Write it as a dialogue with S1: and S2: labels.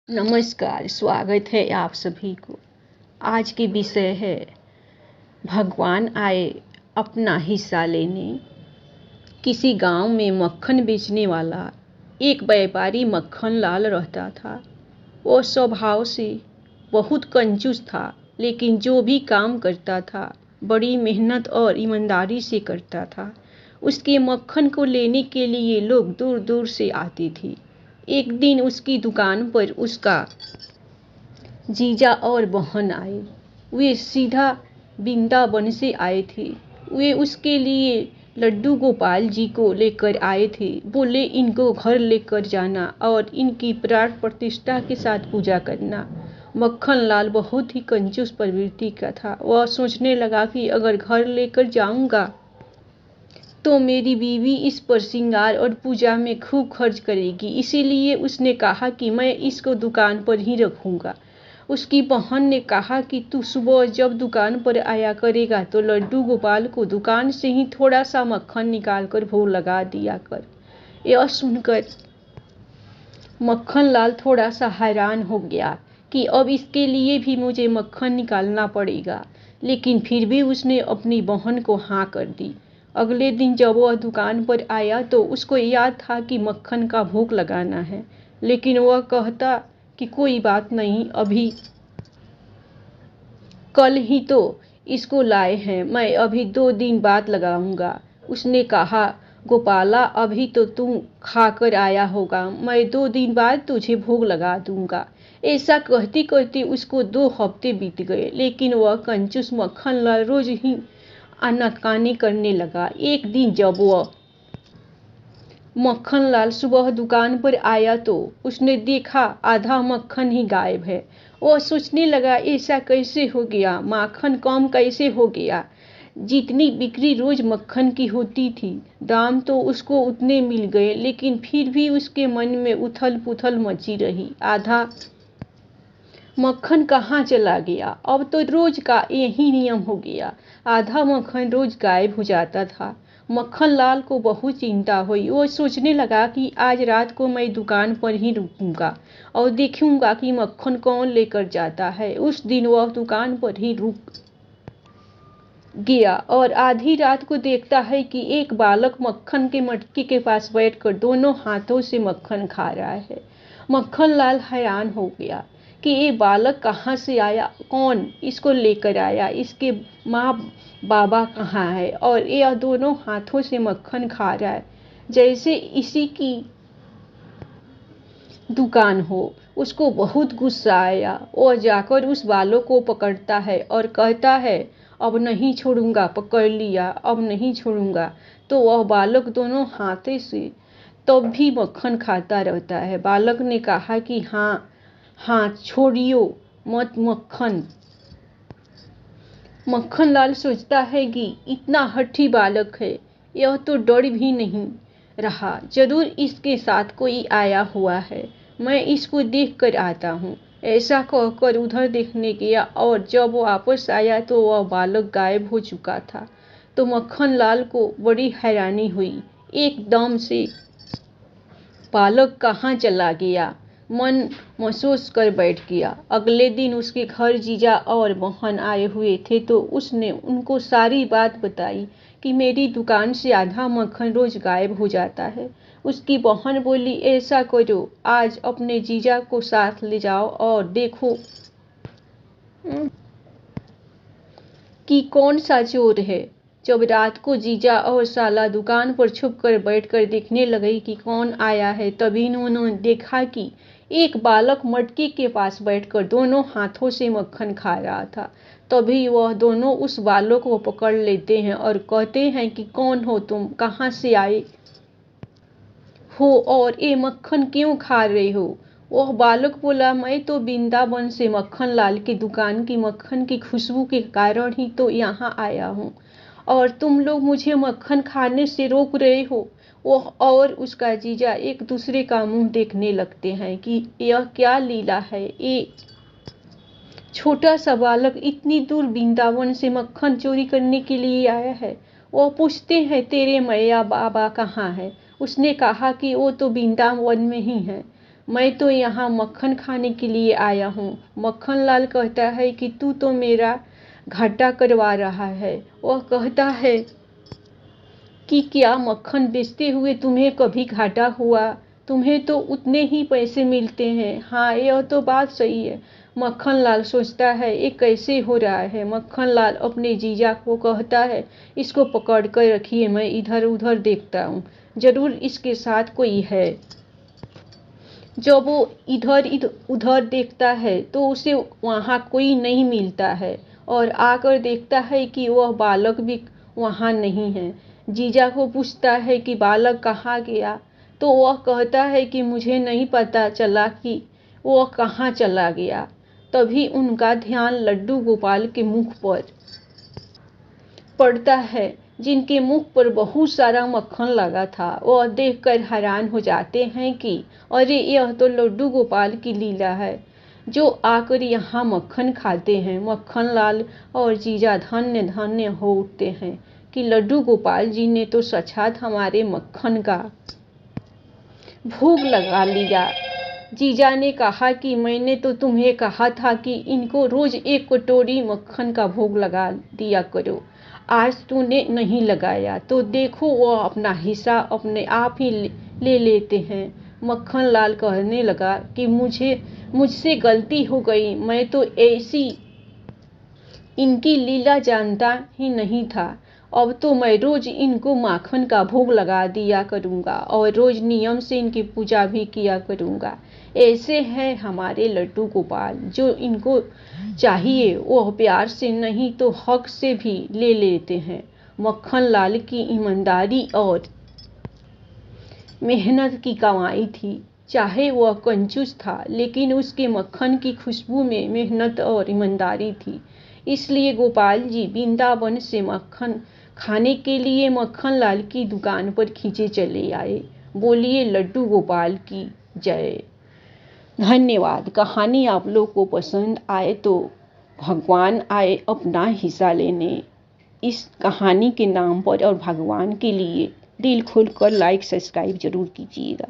S1: नमस्कार, स्वागत है आप सभी को। आज की विषय है भगवान आए अपना हिस्सा लेने। किसी गांव में मक्खन बेचने वाला एक व्यापारी मक्खन लाल रहता था। वो स्वभाव से बहुत कंजूस था, लेकिन जो भी काम करता था बड़ी मेहनत और ईमानदारी से करता था। उसके मक्खन को लेने के लिए लोग दूर दूर से आते थे। एक दिन उसकी दुकान पर उसका जीजा और बहन आए। वे सीधा वृंदावन से आए थे। वे उसके लिए लड्डू गोपाल जी को लेकर आए थे। बोले इनको घर लेकर जाना और इनकी प्राण प्रतिष्ठा के साथ पूजा करना। मक्खन लाल बहुत ही कंजूस प्रवृत्ति का था। वह सोचने लगा कि अगर घर लेकर जाऊंगा तो मेरी बीवी इस पर श्रृंगार और पूजा में खूब खर्च करेगी। इसीलिए उसने कहा कि मैं इसको दुकान पर ही रखूंगा। उसकी बहन ने कहा कि तू सुबह जब दुकान पर आया करेगा तो लड्डू गोपाल को दुकान से ही थोड़ा सा मक्खन निकाल कर भोग लगा दिया कर। यह सुनकर मक्खन लाल थोड़ा सा हैरान हो गया कि अब इसके लिए भी मुझे मक्खन निकालना पड़ेगा, लेकिन फिर भी उसने अपनी बहन को हाँ कर दी। अगले दिन जब वह दुकान पर आया तो उसको याद था कि मक्खन का भोग लगाना है, लेकिन वह कहता कि कोई बात नहीं, अभी कल ही तो इसको लाए हैं, मैं अभी 2 दिन बाद लगाऊंगा। उसने कहा, गोपाला अभी तो तुम खाकर आया होगा, मैं 2 दिन बाद तुझे भोग लगा दूंगा। ऐसा कहते कहते उसको 2 हफ्ते बीत गए, लेकिन वह कंजूस मक्खन लाल रोज ही आनाकानी करने लगा। एक दिन जब वह मक्खन लाल सुबह दुकान पर आया तो उसने देखा आधा मक्खन ही गायब है। वह सोचने लगा ऐसा कैसे हो गया, माखन कम कैसे हो गया। जितनी बिक्री रोज मक्खन की होती थी, दाम तो उसको उतने मिल गए, लेकिन फिर भी उसके मन में उथल पुथल मची रही। आधा मक्खन कहाँ चला गया। अब तो रोज का यही नियम हो गया, आधा मक्खन रोज गायब हो जाता था। मक्खन लाल को बहुत चिंता हुई। वो सोचने लगा कि आज रात को मैं दुकान पर ही रुकूंगा और देखूंगा कि मक्खन कौन लेकर जाता है। उस दिन वह दुकान पर ही रुक गया और आधी रात को देखता है कि एक बालक मक्खन के मटके के पास बैठकर दोनों हाथों से मक्खन खा रहा है। मक्खन लाल हैरान हो गया कि ये बालक कहाँ से आया, कौन इसको लेकर आया, इसके माँ बाबा कहाँ है और यह दोनों हाथों से मक्खन खा रहा है जैसे इसी की दुकान हो। उसको बहुत गुस्सा आया। वह जाकर उस बालक को पकड़ता है और कहता है, अब नहीं छोड़ूंगा, पकड़ लिया, अब नहीं छोड़ूंगा। तो वह बालक दोनों हाथे से तब भी मक्खन खाता रहता है। बालक ने कहा कि हाँ हाँ, छोड़ियो मत मक्खन। मक्खन लाल सोचता है कि इतना हठी बालक है, यह तो डर भी नहीं रहा, जरूर इसके साथ कोई आया हुआ है, मैं इसको देख कर आता हूँ। ऐसा कहकर उधर देखने गया और जब वो वापस आया तो वह बालक गायब हो चुका था। तो मक्खन लाल को बड़ी हैरानी हुई। एकदम से बालक कहाँ चला गया, मन महसूस कर बैठ गया। अगले दिन उसके घर जीजा और बहन आए हुए थे तो उसने उनको सारी बात बताई कि मेरी दुकान से आधा मक्खन रोज गायब हो जाता है। उसकी बहन बोली, ऐसा करो, आज अपने जीजा को साथ ले जाओ और देखो कि कौन सा चोर है। जब रात को जीजा और साला दुकान पर छुपकर बैठकर देखने लगे कि कौन आया है, तभी उन्होंने देखा कि एक बालक मटके के पास बैठकर दोनों हाथों से मक्खन खा रहा था। तभी वह दोनों उस बालक को पकड़ लेते हैं और कहते हैं कि कौन हो तुम, कहाँ से आए हो और ये मक्खन क्यों खा रहे हो। वह बालक बोला, मैं तो वृंदावन से मक्खन लाल की दुकान की मक्खन की खुशबू के कारण ही तो यहाँ आया हूँ और तुम लोग मुझे मक्खन खाने से रोक रहे हो। वह और उसका जीजा एक दूसरे का मुंह देखने लगते हैं कि यह क्या लीला है। ये छोटा सा बालक इतनी दूर वृंदावन से मक्खन चोरी करने के लिए आया है। वह पूछते हैं, तेरे मैया बाबा कहाँ है। उसने कहा कि वो तो वृंदावन में ही है। मैं तो यहाँ मक्खन खाने के लिए आया हूँ। मक्खन लाल कहता है कि तू तो मेरा घाटा करवा रहा है। वह कहता है कि क्या मक्खन बेचते हुए तुम्हें कभी घाटा हुआ? तुम्हें तो उतने ही पैसे मिलते हैं। हाँ, यह तो बात सही है। मक्खन लाल सोचता है ये कैसे हो रहा है। मक्खन लाल अपने जीजा को कहता है इसको पकड़ कर रखिए, मैं इधर उधर देखता हूँ, जरूर इसके साथ कोई है। जब वो इधर उधर देखता है तो उसे वहाँ कोई नहीं मिलता है और आकर देखता है कि वह बालक भी वहाँ नहीं है। जीजा को पूछता है कि बालक कहाँ गया, तो वह कहता है कि मुझे नहीं पता चला कि वह कहाँ चला गया। तभी उनका ध्यान लड्डू गोपाल के मुख पर पड़ता है, जिनके मुख पर बहुत सारा मक्खन लगा था। वह देखकर हैरान हो जाते हैं कि अरे यह तो लड्डू गोपाल की लीला है, जो आकर यहाँ मक्खन खाते हैं। मक्खन लाल और जीजा धन्य धन्य हो उठते हैं कि लड्डू गोपाल जी ने तो साक्षात हमारे मक्खन का भोग लगा लिया। जीजा ने कहा कि मैंने तो तुम्हें कहा था कि इनको रोज एक कटोरी मक्खन का भोग लगा दिया करो, आज तूने नहीं लगाया तो देखो वह अपना हिस्सा अपने आप ही ले लेते हैं। मक्खन लाल कहने लगा कि मुझसे गलती हो गई, मैं तो ऐसी इनकी लीला जानता ही नहीं था। अब तो मैं रोज इनको माखन का भोग लगा दिया करूँगा और रोज नियम से इनकी पूजा भी किया करूँगा। ऐसे हैं हमारे लड्डू गोपाल, जो इनको चाहिए वह प्यार से नहीं तो हक से भी ले लेते हैं। मक्खन लाल की ईमानदारी और मेहनत की कमाई थी। चाहे वह कंजूस था, लेकिन उसके मक्खन की खुशबू में मेहनत और ईमानदारी थी। इसलिए गोपाल जी वृंदावन से मक्खन खाने के लिए मक्खन लाल की दुकान पर खींचे चले आए। बोलिए लड्डू गोपाल की जय। धन्यवाद। कहानी आप लोग को पसंद आए तो भगवान आए अपना हिस्सा लेने इस कहानी के नाम पर और भगवान के लिए दिल खोलकर लाइक सब्सक्राइब जरूर कीजिएगा।